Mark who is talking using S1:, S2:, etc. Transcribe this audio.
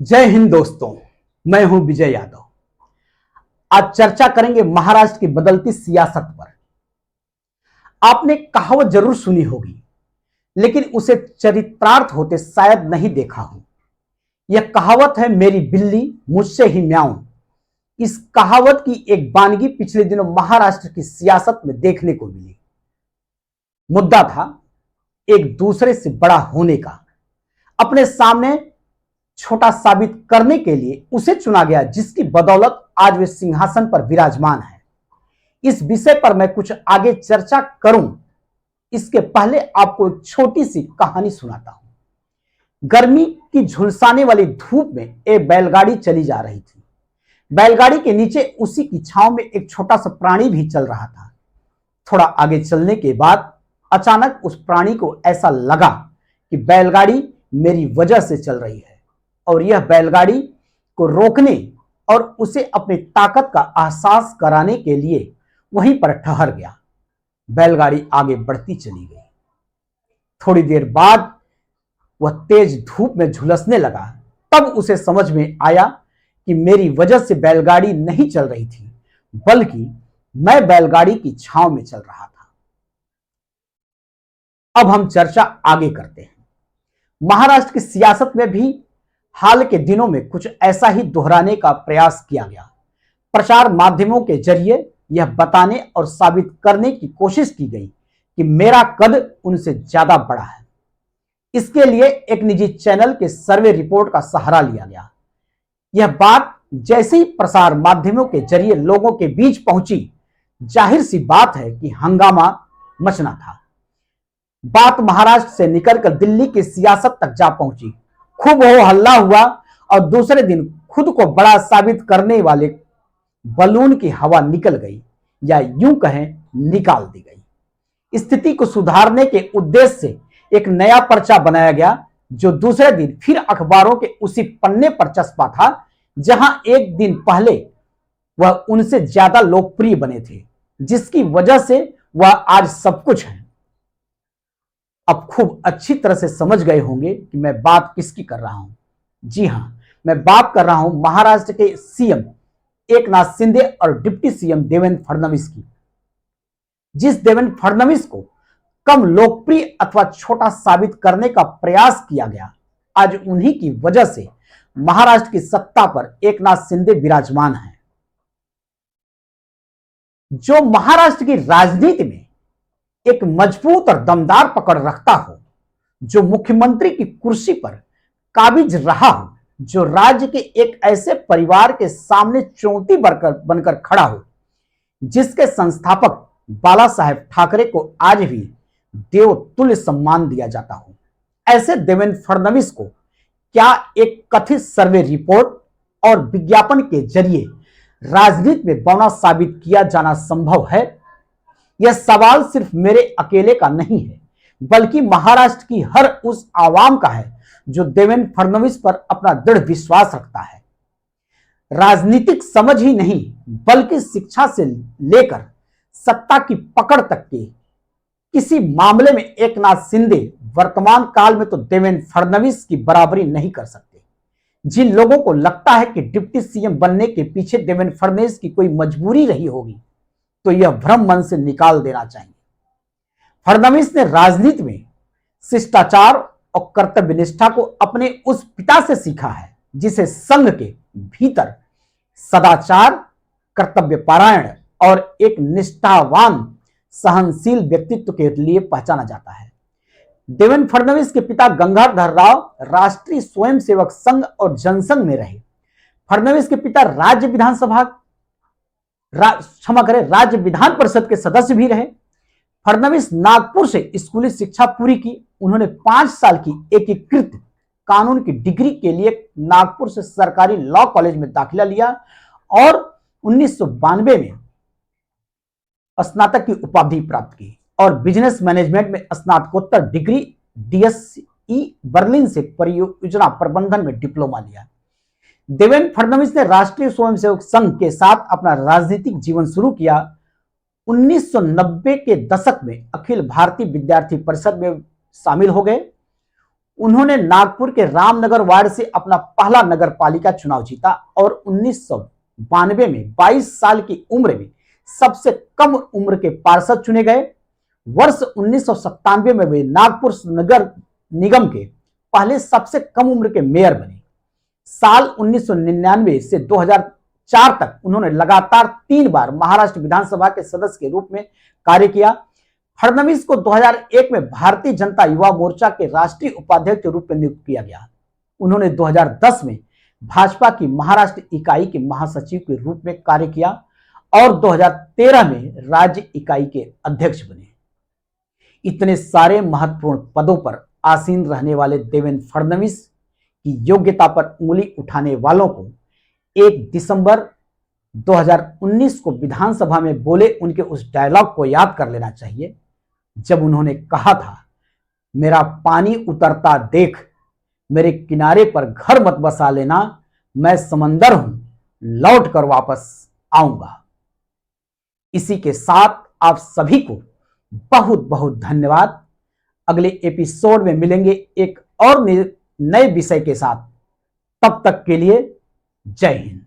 S1: जय हिंद दोस्तों। मैं हूं विजय यादव। आज चर्चा करेंगे महाराष्ट्र की बदलती सियासत पर। आपने कहावत जरूर सुनी होगी, लेकिन उसे चरितार्थ होते शायद नहीं देखा हो। यह कहावत है, मेरी बिल्ली मुझसे ही म्याऊं। इस कहावत की एक वानगी पिछले दिनों महाराष्ट्र की सियासत में देखने को मिली। मुद्दा था एक दूसरे से बड़ा होने का। अपने सामने छोटा साबित करने के लिए उसे चुना गया, जिसकी बदौलत आज वे सिंहासन पर विराजमान है। इस विषय पर मैं कुछ आगे चर्चा करूं, इसके पहले आपको एक छोटी सी कहानी सुनाता हूं। गर्मी की झुलसाने वाली धूप में एक बैलगाड़ी चली जा रही थी। बैलगाड़ी के नीचे उसी की छांव में एक छोटा सा प्राणी भी चल रहा था। थोड़ा आगे चलने के बाद अचानक उस प्राणी को ऐसा लगा कि बैलगाड़ी मेरी वजह से चल रही है, और यह बैलगाड़ी को रोकने और उसे अपनी ताकत का एहसास कराने के लिए वहीं पर ठहर गया। बैलगाड़ी आगे बढ़ती चली गई। थोड़ी देर बाद वह तेज धूप में झुलसने लगा। तब उसे समझ में आया कि मेरी वजह से बैलगाड़ी नहीं चल रही थी, बल्कि मैं बैलगाड़ी की छांव में चल रहा था। अब हम चर्चा आगे करते हैं। महाराष्ट्र की सियासत में भी हाल के दिनों में कुछ ऐसा ही दोहराने का प्रयास किया गया। प्रचार माध्यमों के जरिए यह बताने और साबित करने की कोशिश की गई कि मेरा कद उनसे ज्यादा बड़ा है। इसके लिए एक निजी चैनल के सर्वे रिपोर्ट का सहारा लिया गया। यह बात जैसे ही प्रसार माध्यमों के जरिए लोगों के बीच पहुंची, जाहिर सी बात है कि हंगामा मचना था। बात महाराष्ट्र से निकलकर दिल्ली की सियासत तक जा पहुंची। खूब हो हल्ला हुआ और दूसरे दिन खुद को बड़ा साबित करने वाले बलून की हवा निकल गई, या यूं कहें निकाल दी गई। स्थिति को सुधारने के उद्देश्य से एक नया पर्चा बनाया गया, जो दूसरे दिन फिर अखबारों के उसी पन्ने पर चस्पा था जहां एक दिन पहले वह उनसे ज्यादा लोकप्रिय बने थे, जिसकी वजह से वह आज सब कुछ है। अब खूब अच्छी तरह से समझ गए होंगे कि मैं बात किसकी कर रहा हूं। जी हां, मैं बात कर रहा हूं महाराष्ट्र के सीएम एकनाथ शिंदे और डिप्टी सीएम देवेंद्र फडणवीस की। जिस देवेंद्र फडणवीस को कम लोकप्रिय अथवा छोटा साबित करने का प्रयास किया गया, आज उन्हीं की वजह से महाराष्ट्र की सत्ता पर एकनाथ शिंदे विराजमान हैं। जो महाराष्ट्र की राजनीति में एक मजबूत और दमदार पकड़ रखता हो, जो मुख्यमंत्री की कुर्सी पर काबिज रहा हो, जो राज्य के एक ऐसे परिवार के सामने चोटी बनकर खड़ा हो, जिसके संस्थापक बाला साहेब ठाकरे को आज भी देवतुल्य सम्मान दिया जाता हो, ऐसे देवेंद्र फडणवीस को क्या एक कथित सर्वे रिपोर्ट और विज्ञापन के जरिए राजनीति में बौना साबित किया जाना संभव है? यह सवाल सिर्फ मेरे अकेले का नहीं है, बल्कि महाराष्ट्र की हर उस आवाम का है जो देवेंद्र फडणवीस पर अपना दृढ़ विश्वास रखता है। राजनीतिक समझ ही नहीं, बल्कि शिक्षा से लेकर सत्ता की पकड़ तक के किसी मामले में एकनाथ शिंदे वर्तमान काल में तो देवेंद्र फडणवीस की बराबरी नहीं कर सकते। जिन लोगों को लगता है कि डिप्टी सीएम बनने के पीछे देवेंद्र फडणवीस की कोई मजबूरी रही होगी, तो यह भ्रम मन से निकाल देना चाहिए। फडणवीस ने राजनीति में शिष्टाचार और कर्तव्य निष्ठा को अपने उस पिता से सीखा है, जिसे संघ के भीतर सदाचार, कर्तव्य परायण और एक निष्ठावान सहनशील व्यक्तित्व के लिए पहचाना जाता है। देवेंद्र फडणवीस के पिता गंगाधर राव राष्ट्रीय स्वयंसेवक संघ और जनसंघ में रहे। फडणवीस के पिता राज्य विधान परिषद के सदस्य भी रहे। फडणवीस नागपुर से स्कूली शिक्षा पूरी की। उन्होंने 5 साल की एकीकृत कानून की डिग्री के लिए नागपुर से सरकारी लॉ कॉलेज में दाखिला लिया और 1992 में स्नातक की उपाधि प्राप्त की और बिजनेस मैनेजमेंट में स्नातकोत्तर डिग्री डीएसई बर्लिन से परियोजना प्रबंधन में डिप्लोमा लिया। देवेंद्र फडणवीस ने राष्ट्रीय स्वयंसेवक संघ के साथ अपना राजनीतिक जीवन शुरू किया। 1990 के दशक में अखिल भारतीय विद्यार्थी परिषद में शामिल हो गए। उन्होंने नागपुर के रामनगर वार्ड से अपना पहला नगर पालिका चुनाव जीता और 1992 में 22 साल की उम्र में सबसे कम उम्र के पार्षद चुने गए। वर्ष 1997 में वे नागपुर नगर निगम के पहले सबसे कम उम्र के मेयर बने। साल 1999 से 2004 तक उन्होंने लगातार 3 बार महाराष्ट्र विधानसभा के सदस्य के रूप में कार्य किया। फडणवीस को 2001 में भारतीय जनता युवा मोर्चा के राष्ट्रीय उपाध्यक्ष के रूप में नियुक्त किया गया। उन्होंने 2010 में भाजपा की महाराष्ट्र इकाई के महासचिव के रूप में कार्य किया और 2013 में राज्य इकाई के अध्यक्ष बने। इतने सारे महत्वपूर्ण पदों पर आसीन रहने वाले देवेंद्र फडणवीस की योग्यता पर उंगली उठाने वालों को 1 दिसंबर 2019 को विधानसभा में बोले उनके उस डायलॉग को याद कर लेना चाहिए जब उन्होंने कहा था, मेरा पानी उतरता देख मेरे किनारे पर घर मत बसा लेना, मैं समंदर हूं, लौट कर वापस आऊंगा। इसी के साथ आप सभी को बहुत बहुत धन्यवाद। अगले एपिसोड में मिलेंगे एक और नए विषय के साथ। तब तक के लिए जय हिंद।